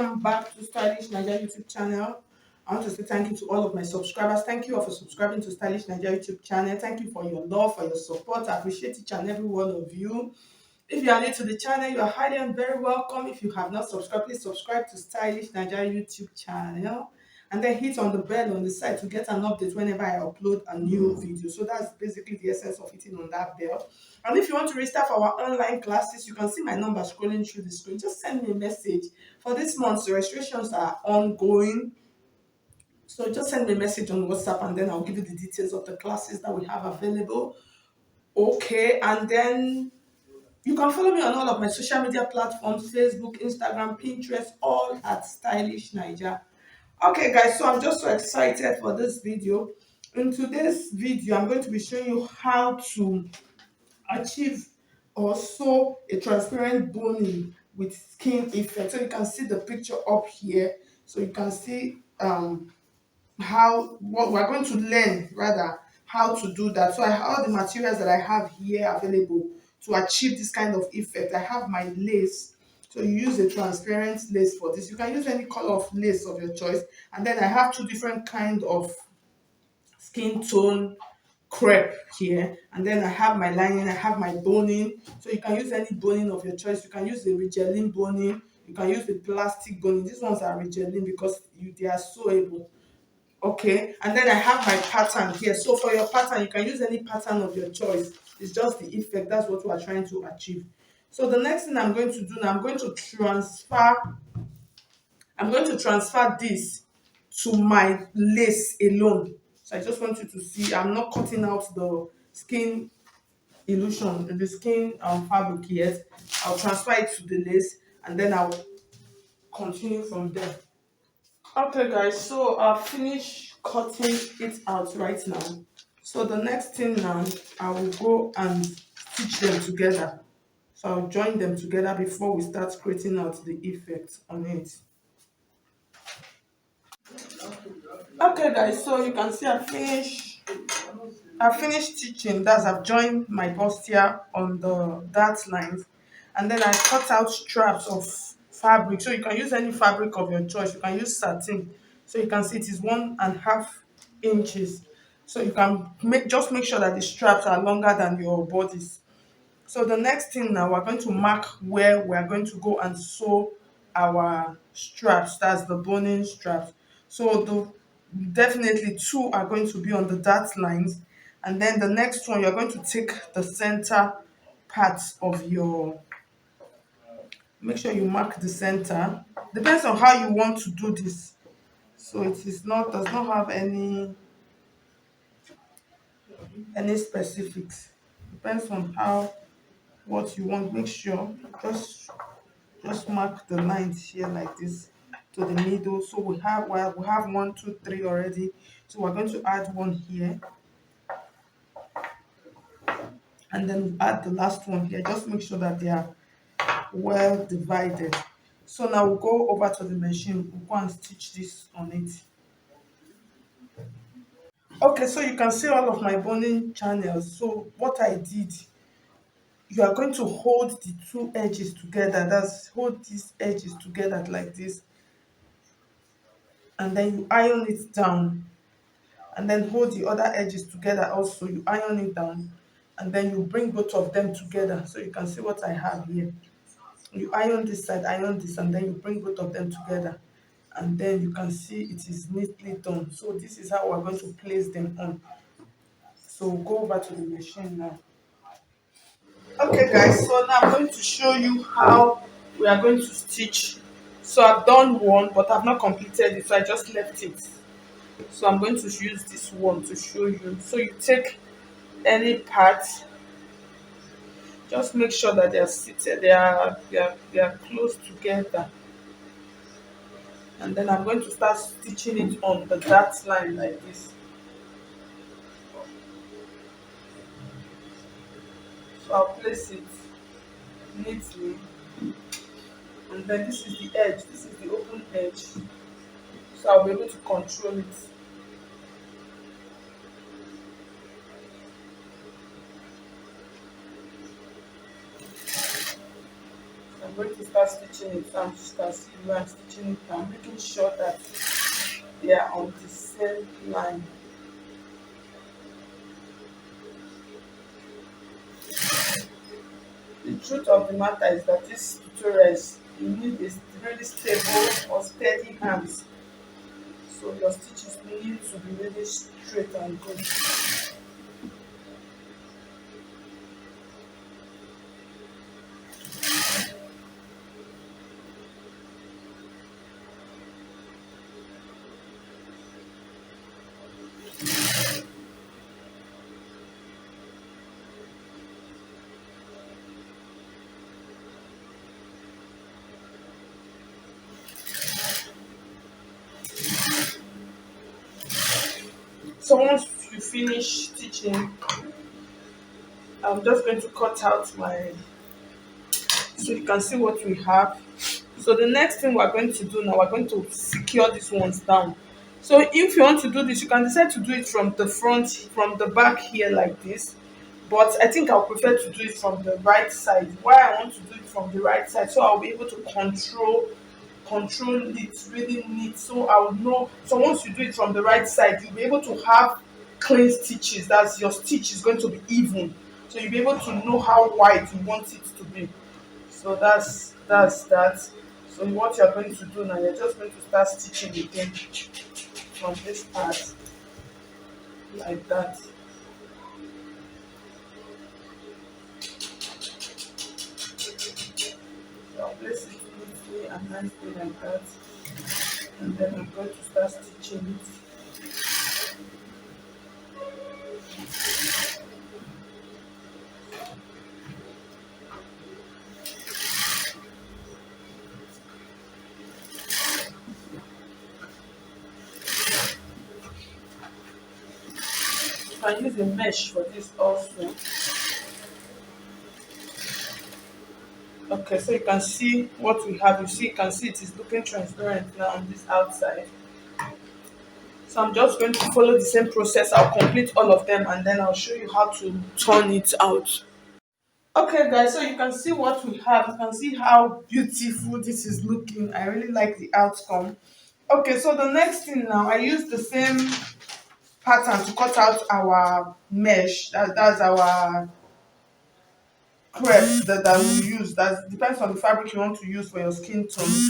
welcome back to Stylish Nigeria YouTube channel. I want to say thank you to all of my subscribers. Thank you all for subscribing to Stylish Nigeria YouTube channel. Thank you for your love, for your support. I appreciate each and every one of you. If you are new to the channel, you are highly and very welcome. If you have not subscribed, please subscribe to Stylish Nigeria YouTube channel and then hit on the bell on the side to get an update whenever I upload a new video. So that's basically the essence of hitting on that bell. And if you want to register for our online classes, you can see my number scrolling through the screen. Just send me a message. For this month, the registrations are ongoing. So just send me a message on WhatsApp and then I'll give you the details of the classes that we have available. Okay, and then you can follow me on all of my social media platforms: Facebook, Instagram, Pinterest, all at Stylish Niger. Okay, guys, so I'm just so excited for this video. In today's video, I'm going to be showing you how to achieve or sew a transparent boning with skin effect. So you can see the picture up here. So you can see what we're going to learn, rather, how to do that. So I have all the materials that I have here available to achieve this kind of effect. I have my lace. So you use a transparent lace for this. You can use any color of lace of your choice. And then I have two different kind of skin tone crepe here, and then I have my lining, I have my boning. So you can use any boning of your choice. You can use the regeling boning, you can use the plastic boning. These ones are regeling because they are sewable. Okay, and then I have my pattern here. So for your pattern, you can use any pattern of your choice. It's just the effect. That's what we are trying to achieve. So the next thing I'm going to do now, I'm going to transfer this to my lace alone. So I just want you to see I'm not cutting out the skin illusion, the skin fabric yet. I'll transfer it to the lace and then I'll continue from there. Okay, guys, so I've finished cutting it out right now. So the next thing now, I will go and stitch them together. So I'll join them together before we start creating out the effect on it. Okay, guys, so you can see I finished stitching. That's, I've joined my bustier on the dart lines, and then I cut out straps of fabric. So you can use any fabric of your choice. You can use satin. So you can see it is 1.5 inches. So you can make sure that the straps are longer than your bodies. So the next thing now, we're going to mark where we're going to go and sew our straps. That's the boning straps. So definitely two are going to be on the dart lines, and then the next one you're going to take the center part of your. Make sure you mark the center. Depends on how you want to do this. So it is not does not have any specifics. Depends on how what you want. Make sure just mark the lines here like this to the middle. So we have 1, 2, 3 already. So we're going to add one here, and then we add the last one here. Just make sure that they are well divided. So now we'll go over to the machine. We'll go and stitch this on it. Okay, so you can see all of my boning channels. So what I did, you are going to hold the two edges together. That's hold these edges together like this, and then you iron it down, and then hold the other edges together also. You iron it down, and then you bring both of them together. So you can see what I have here. You iron this side, iron this, and then you bring both of them together, and then you can see it is neatly done. So this is how we're going to place them on. So we'll go over to the machine now. Okay, guys, so now I'm going to show you how we are going to stitch. So I've done one, but I've not completed it, so I just left it. So I'm going to use this one to show you. So you take any part, just make sure that they are seated, they are close together, and then I'm going to start stitching it on the dart line like this. So I'll place it neatly, and then this is the edge, this is the open edge, so I'll be able to control it. So I'm going to start start stitching it down. Just can see the way I'm stitching it down, making sure that they are on the same line. The truth of the matter is that this tutorial is you need a really stable or steady hands. So your stitches need to be really straight and good. So once you finish stitching, I'm just going to cut out my, so you can see what we have. So the next thing we're going to do now, we're going to secure these ones down. So if you want to do this, you can decide to do it from the front, from the back here like this. But I think I'll prefer to do it from the right side. Why I want to do it from the right side, so I'll be able to control it really neat. So I'll know. So once you do it from the right side, you'll be able to have clean stitches. That's your stitch is going to be even. So you'll be able to know how wide you want it to be. So that's that. So what you're going to do now, you're just going to start stitching again from this part like that. So I'll place it neatly and nicely like that, and then I'm going to start stitching it. You can use a mesh for this also. Okay, so you can see what we have. You can see it is looking transparent now on this outside. So I'm just going to follow the same process. I'll complete all of them and then I'll show you how to turn it out. Okay guys, so you can see what we have. You can see how beautiful this is looking. I really like the outcome. Okay, so the next thing now, I use the same pattern to cut out our mesh. That's our crepe that we use. That depends on the fabric you want to use for your skin tone.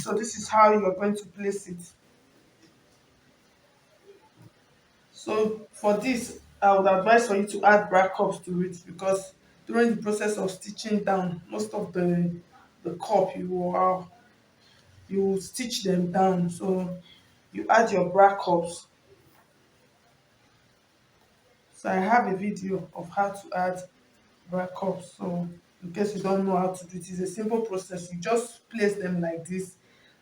So this is how you're going to place it. So for this, I would advise for you to add bra cups to it, because during the process of stitching down, most of the cup you will stitch them down. So you add your bra cups. So I have a video of how to add bra cups. So in case you don't know how to do it, it's a simple process. You just place them like this,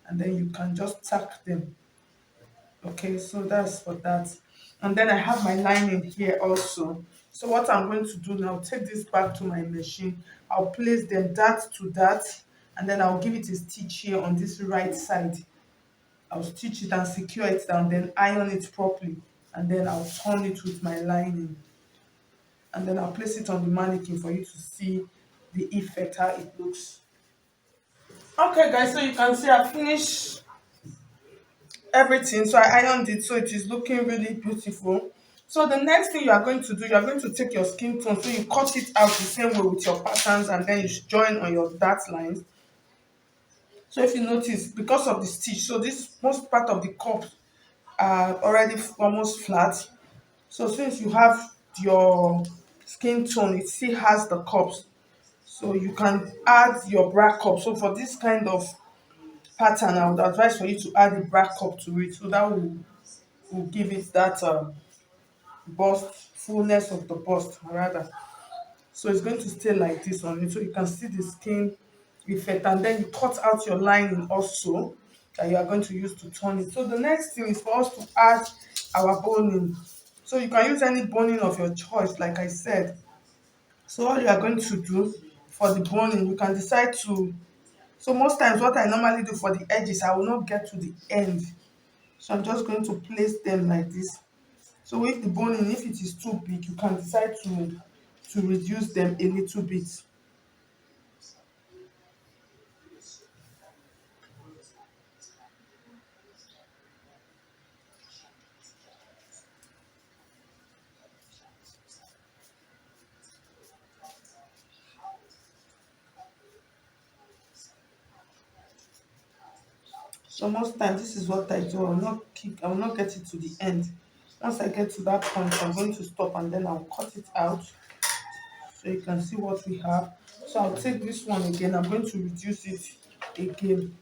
and then you can just tack them. Okay, so that's for that. And then I have my lining here also. So what I'm going to do now, take this back to my machine. I'll place them that to that, and then I'll give it a stitch here on this right side. I'll stitch it and secure it down, then iron it properly, and then I'll turn it with my lining. And then I'll place it on the mannequin for you to see the effect, how it looks. Okay guys, so you can see I finished everything. So I ironed it, so it is looking really beautiful. So the next thing you are going to do, you are going to take your skin tone, so you cut it out the same way with your patterns, and then you join on your dart lines. So if you notice, because of the stitch, so this most part of the cup are already almost flat. So since you have your skin tone, it still has the cups, so you can add your bra cup. So for this kind of pattern, I would advise for you to add a bra cup to it, so that will give it that bust, fullness of the bust rather. So it's going to stay like this on it, so you can see the skin effect, and then you cut out your lining also that you are going to use to turn it. So the next thing is for us to add our boning. So you can use any boning of your choice, like I said. So all you are going to do for the boning, you can decide to, so most times what I normally do for the edges, I will not get to the end, so I'm just going to place them like this. So if the boning, if it is too big, you can decide to reduce them a little bit. So most times this is what I do. I will not get it to the end. Once I get to that point, I'm going to stop and then I'll cut it out so you can see what we have. So I'll take this one again. I'm going to reduce it again.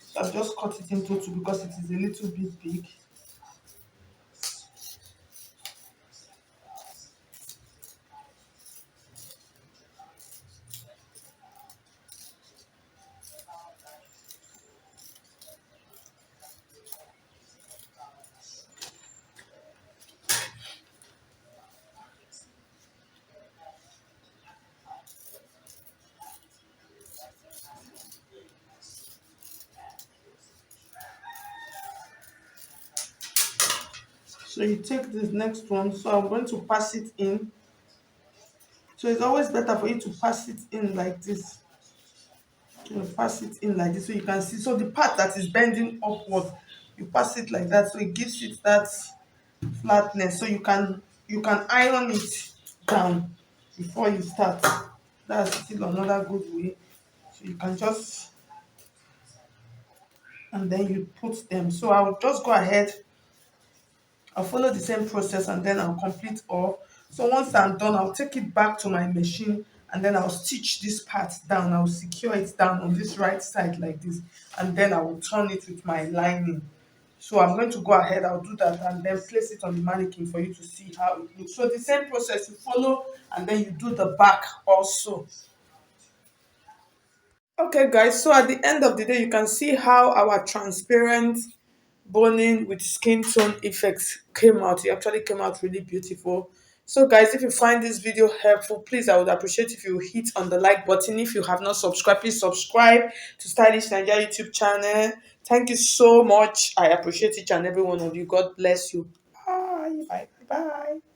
So I'll just cut it into two because it is a little bit big. So you take this next one. So I'm going to pass it in. So it's always better for you to pass it in like this. You pass it in like this so you can see. So the part that is bending upward, you pass it like that so it gives it that flatness. So you can iron it down before you start. That's still another good way. So you can just and then you put them. So I'll just go ahead. I'll follow the same process and then I'll complete all. So once I'm done, I'll take it back to my machine and then I'll stitch this part down. I'll secure it down on this right side like this and then I will turn it with my lining. So I'm going to go ahead, I'll do that and then place it on the mannequin for you to see how it looks. So the same process you follow and then you do the back also. Okay guys, so at the end of the day, you can see how our transparent boning with skin tone effects came out. It actually came out really beautiful. So guys, if you find this video helpful, please, I would appreciate if you hit on the like button. If you have not subscribed, please subscribe to Stylish Nigeria YouTube channel. Thank you so much. I appreciate each and every one of you. God bless you. Bye. Bye. Bye.